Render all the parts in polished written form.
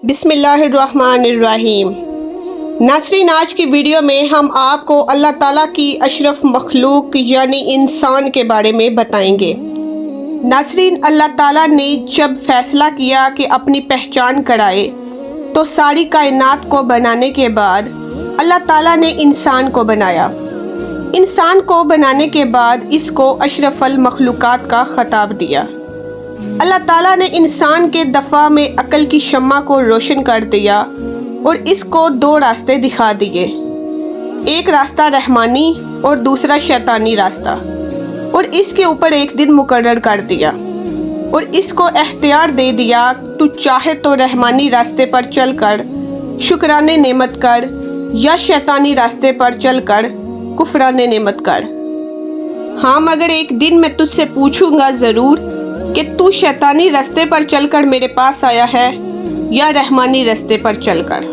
بسم اللہ الرحمن الرحیم۔ ناظرین، آج کی ویڈیو میں ہم آپ کو اللہ تعالیٰ کی اشرف مخلوق یعنی انسان کے بارے میں بتائیں گے۔ ناظرین، اللہ تعالیٰ نے جب فیصلہ کیا کہ اپنی پہچان کرائے تو ساری کائنات کو بنانے کے بعد اللہ تعالیٰ نے انسان کو بنایا۔ انسان کو بنانے کے بعد اس کو اشرف المخلوقات کا خطاب دیا۔ اللہ تعالیٰ نے انسان کے دفاع میں عقل کی شمع کو روشن کر دیا اور اس کو دو راستے دکھا دیے، ایک راستہ رحمانی اور دوسرا شیطانی راستہ، اور اس کے اوپر ایک دن مقرر کر دیا اور اس کو اختیار دے دیا، تو چاہے تو رحمانی راستے پر چل کر شکرانے نعمت کر یا شیطانی راستے پر چل کر کفرانے نعمت کر۔ ہاں، مگر ایک دن میں تجھ سے پوچھوں گا ضرور کہ تو شیطانی راستے پر چل کر میرے پاس آیا ہے یا رحمانی راستے پر چل کر۔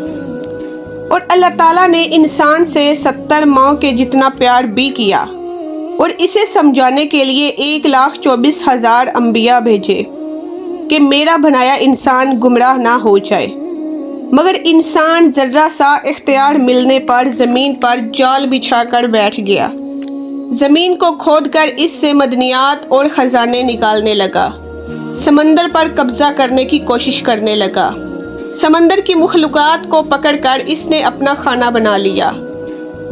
اور اللہ تعالیٰ نے انسان سے 70 ماہ کے جتنا پیار بھی کیا اور اسے سمجھانے کے لیے 1,24,000 انبیاء بھیجے کہ میرا بنایا انسان گمراہ نہ ہو جائے، مگر انسان ذرہ سا اختیار ملنے پر زمین پر جال بچھا کر بیٹھ گیا، زمین کو کھود کر اس سے معدنیات اور خزانے نکالنے لگا، سمندر پر قبضہ کرنے کی کوشش کرنے لگا، سمندر کی مخلوقات کو پکڑ کر اس نے اپنا کھانا بنا لیا،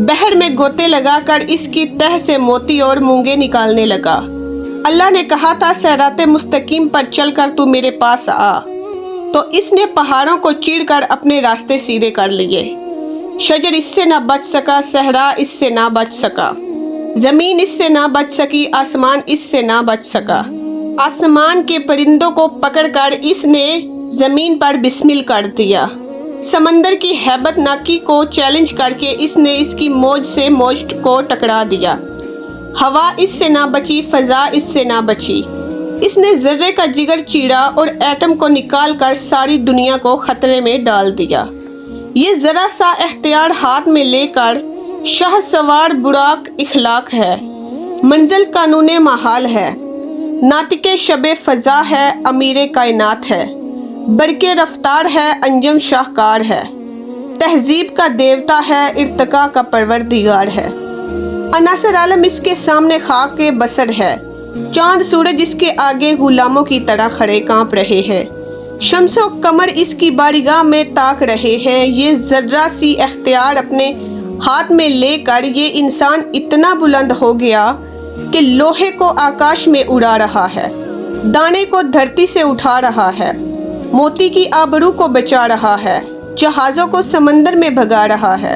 بحر میں گوتے لگا کر اس کی تہ سے موتی اور مونگے نکالنے لگا۔ اللہ نے کہا تھا صراط مستقیم پر چل کر تو میرے پاس آ، تو اس نے پہاڑوں کو چیر کر اپنے راستے سیدھے کر لیے۔ شجر اس سے نہ بچ سکا، صحرا اس سے نہ بچ سکا، زمین اس سے نہ بچ سکی، آسمان اس سے نہ بچ سکا۔ آسمان کے پرندوں کو پکڑ کر اس نے زمین پر بسمل کر دیا، سمندر کی ہیبت ناکی کو چیلنج کر کے اس نے اس کی موج سے موج کو ٹکرا دیا۔ ہوا اس سے نہ بچی، فضا اس سے نہ بچی۔ اس نے ذرے کا جگر چیرا اور ایٹم کو نکال کر ساری دنیا کو خطرے میں ڈال دیا۔ یہ ذرا سا اختیار ہاتھ میں لے کر شاہ سوار براق اخلاق ہے، منزل قانون محال ہے، ناطق شب فضا ہے، امیر کائنات ہے، برق رفتار ہے، انجم شاہکار ہے، تہذیب کا دیوتا ہے، ارتقاء کا پروردگار ہے۔ عناصر عالم اس کے سامنے خاک بصر ہے، چاند سورج اس کے آگے غلاموں کی طرح کھڑے کانپ رہے ہیں، شمس و قمر اس کی بارگاہ میں تاک رہے ہیں۔ یہ ذرہ سی اختیار اپنے ہاتھ میں لے کر یہ انسان اتنا بلند ہو گیا کہ لوہے کو آکاش میں اڑا رہا ہے، دانے کو دھرتی سے اٹھا رہا ہے، موتی کی آبرو کو بچا رہا ہے، جہازوں کو سمندر میں بھگا رہا ہے،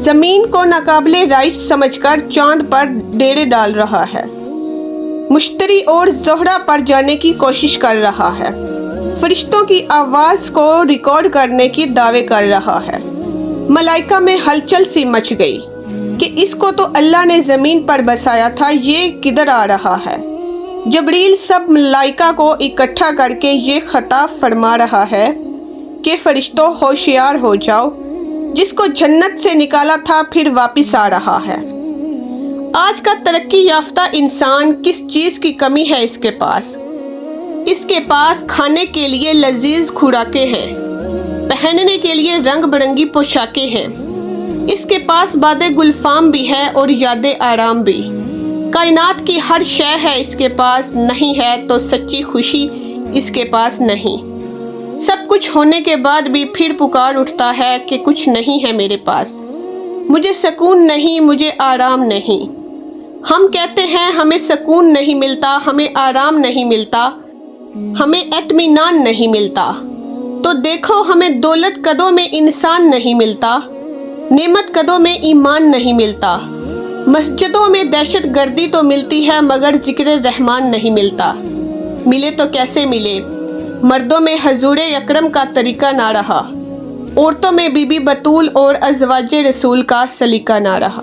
زمین کو ناقابل رائج سمجھ کر چاند پر ڈیرے ڈال رہا ہے، مشتری اور زہرہ پر جانے کی کوشش کر رہا ہے، فرشتوں کی آواز کو ریکارڈ کرنے کی دعوے کر رہا ہے۔ ملائکہ میں ہلچل سی مچ گئی کہ اس کو تو اللہ نے زمین پر بسایا تھا، یہ کدھر آ رہا ہے؟ جبریل سب ملائکہ کو اکٹھا کر کے یہ خطاب فرما رہا ہے کہ فرشتوں ہوشیار ہو جاؤ، جس کو جنت سے نکالا تھا پھر واپس آ رہا ہے۔ آج کا ترقی یافتہ انسان کس چیز کی کمی ہے اس کے پاس؟ اس کے پاس کھانے کے لیے لذیذ خوراکیں ہیں، پہننے کے لیے رنگ برنگی پوشاکیں ہیں، اس کے پاس باد گلفام بھی ہے اور یاد آرام بھی، کائنات کی ہر شے ہے اس کے پاس، نہیں ہے تو سچی خوشی اس کے پاس نہیں۔ سب کچھ ہونے کے بعد بھی پھر پکار اٹھتا ہے کہ کچھ نہیں ہے میرے پاس، مجھے سکون نہیں، مجھے آرام نہیں۔ ہم کہتے ہیں ہمیں سکون نہیں ملتا، ہمیں آرام نہیں ملتا، ہمیں اطمینان نہیں ملتا، تو دیکھو ہمیں دولت قدوں میں انسان نہیں ملتا، نعمت قدوں میں ایمان نہیں ملتا، مسجدوں میں دہشت گردی تو ملتی ہے مگر ذکر رحمان نہیں ملتا۔ ملے تو کیسے ملے؟ مردوں میں حضور اکرم کا طریقہ نہ رہا، عورتوں میں بی بی بطول اور ازواج رسول کا سلیقہ نہ رہا۔